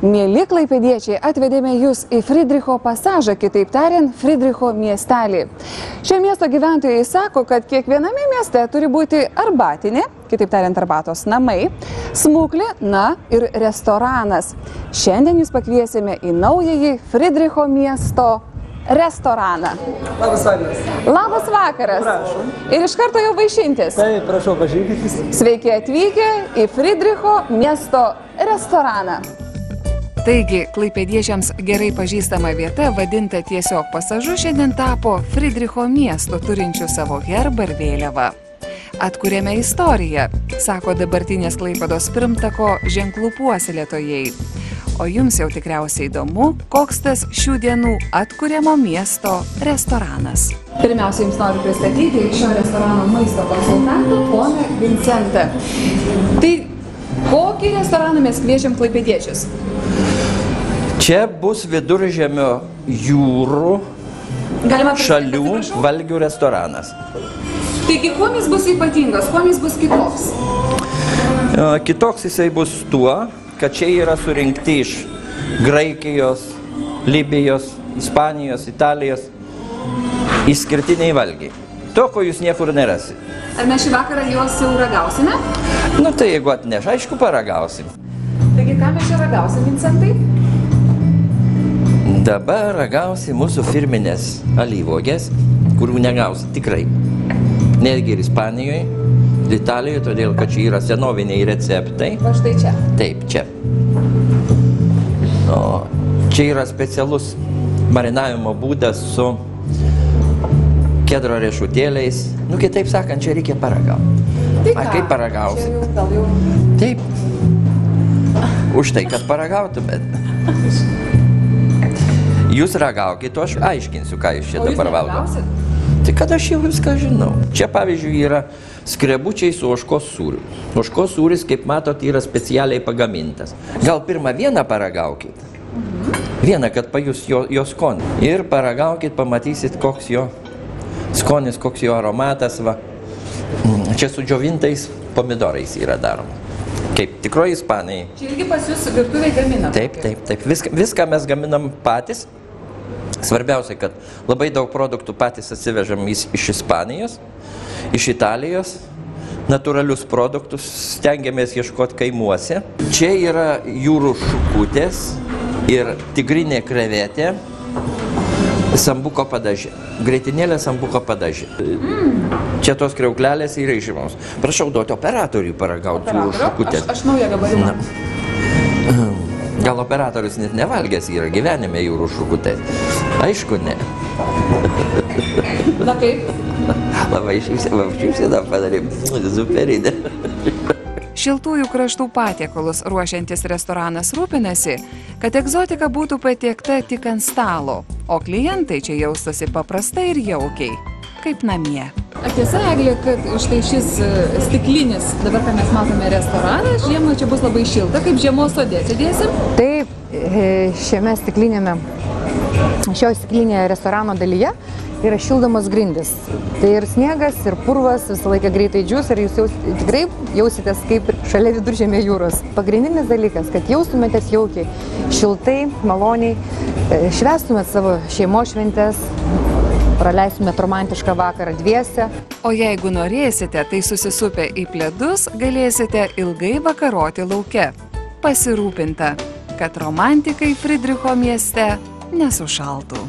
Mieli klaipėdiečiai, atvedėme jūs į Frydricho pasažą, kitaip tariant, Frydricho miestelį. Šio miesto gyventojai sako, kad kiekviename mieste turi būti arbatinė, kitaip tariant, arbatos namai, smuklė, na ir restoranas. Šiandien jūs pakviesime į naująjį Frydricho miesto restoraną. Labas vakaras. Labas vakaras. Prašom. Ir iš karto jau vaišintis. Taip, prašau, pažinkitys. Sveiki atvykę į Frydricho miesto restoraną. Taigi, klaipėdiečiams gerai pažįstama vieta, vadinta tiesiog pasažu, šiandien tapo Frydricho miesto, turinčiu savo herbą ir vėliavą. Atkuriame istoriją, sako dabartinės Klaipėdos pirmtako ženklų puoselėtojai. O jums jau tikriausiai įdomu, koks tas šių dienų atkuriamo miesto restoranas. Pirmiausia, jums noriu pristatyti šio restorano maisto konsultantą, poną Vincentą. Tai kokį restoraną mes kviečiam klaipėdiečius? Čia bus Viduržemio jūrų šalių valgių restoranas. Taigi, kuo jis bus ypatingas, kuo jis bus kitoks? Kitoks jisai bus tuo, kad čia yra surinkti iš Graikijos, Libijos, Ispanijos, Italijos išskirtiniai valgiai. To, ko jūs niekur nerasite. Ar mes šį vakarą juos jau ragausime? Nu tai jeigu atneš, aišku, paragausim. Taigi, ką mes čia ragausim, Vincentai? Dabar ragausim mūsų firminės alyvuogės, kurių negausit tikrai. Netgi ir Ispanijoje, Italijoje, todėl, kad čia yra senoviniai receptai. Va štai čia. Taip, čia. O čia yra specialus marinavimo būdas su kedro riešutėliais. Nu, kitaip sakant, čia reikia paragauti. Tai kaip paragausi? Taip. Už tai, kad paragautumėt. Jūs ragaukit, o aš aiškinsiu, ką jūs čia dabar valgote. Tai kad aš jau viską žinau. Čia, pavyzdžiui, yra skrebučiai su ožkos sūriu. Ožkos sūris, kaip matot, yra specialiai pagamintas. Gal pirmą vieną paragaukit. Vieną, kad pajus jo skonį. Ir paragaukit, pamatysit, koks jo skonis, koks jo aromatas. Va. Čia su džiovintais pomidorais yra daroma. Kaip tikroji Ispanai. Čia irgi pas jūs virtuvėje gaminam. Taip, taip, taip. Viską mes gaminam patys. Svarbiausia, kad labai daug produktų patys atsivežam iš Ispanijos, iš Italijos, natūralius produktus stengiamės ieškoti kaimuose. Čia yra jūrų šukutės ir tigrinė krevetė, sambuko padažė, greitinėlė sambuko padažė. Čia tos kriauklelės yra išimamos. Prašau duoti operatoriui paragauti jūrų šukutės. Aš naują gabariną. Gal operatorius net nevalgęs yra gyvenime jūrų šukutės? Aišku, ne. Na kaip? Labai šypsėdą padarėm. Superinė. Šiltųjų kraštų patiekalus ruošiantis restoranas rūpinasi, kad egzotika būtų patiekta tik ant stalo, o klientai čia jaustųsi paprastai ir jaukiai, kaip namie. Tiesa, Eglė, kad štai šis stiklinis, dabar ką mes matome restoranas, žiemą čia bus labai šilta, kaip žiemos sode sėdėsim? Taip, šio stiklinėje restorano dalyje yra šildomos grindys. Tai ir sniegas, ir purvas visą laiką greitai džius ir jūs tikrai jausitės kaip šalia Viduržemio jūros. Pagrindinis dalykas, kad jaustumėtės jaukiai, šiltai, maloniai, švęstumėt savo šeimos šventes, praleistumėt romantišką vakarą dviese. O jeigu norėsite, tai susisupę į pledus galėsite ilgai vakaroti lauke. Pasirūpinta, kad romantikai Frydricho mieste nesušaltų.